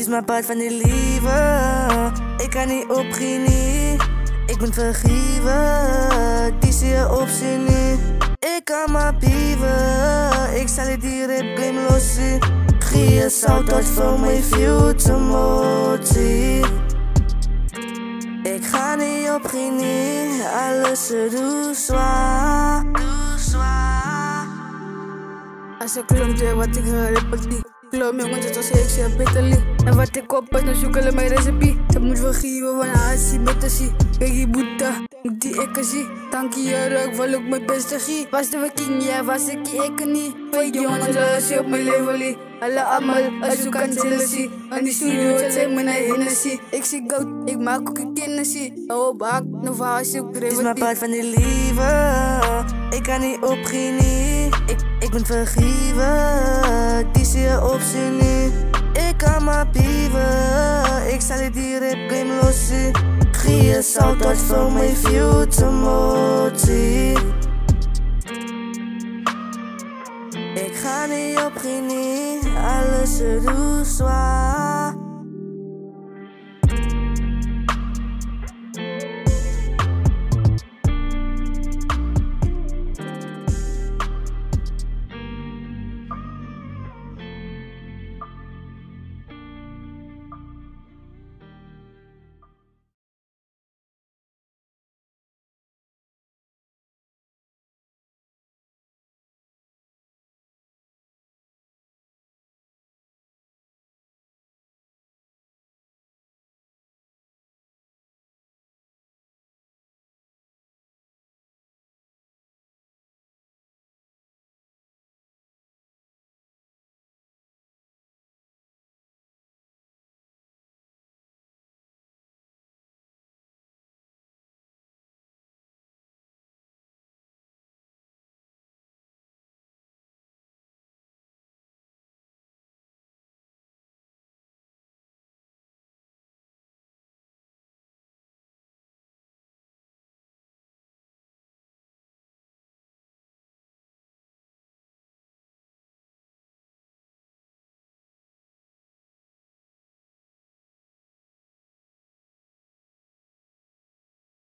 is mijn pad van die liefde. Ik kan niet opgenieten. Ik moet vergeven. Die zie je optie niet. Ik kan maar pieven. Ik zal die rap game loszien. Gie je zout uit voor mijn future motie. Ik ga niet opgenieten. Alles doe zwaar. Als ik klomte wat ik repeti. Klom jongen, dat was ik zeg bitterly. En wat ik op dan zoeken mijn recipe. Ze moet vergeven van Asi met de zie. Kijk die boete, moet die ik zie. Dank je rug, wel ook mijn beste gie. Was de king, ja was ik niet. Weet jongens, dat is op mijn level. Alle allemaal, als je kan zullen zien. En die studio, het zijn mijn Hennessy. Ik zie goud, ik maak ook een Hennessy. Oh, bak, nog waar is ook het is mijn pad van die liefde. Ik kan niet opgenieten. Ik moet vergeven. Die zie je optie niet. Ik kan maar pieven. Ik zal die rap game loszien. Gie je zout uit voor mijn future motie. Ik ga niet opgenieten. Alles doe zwaar.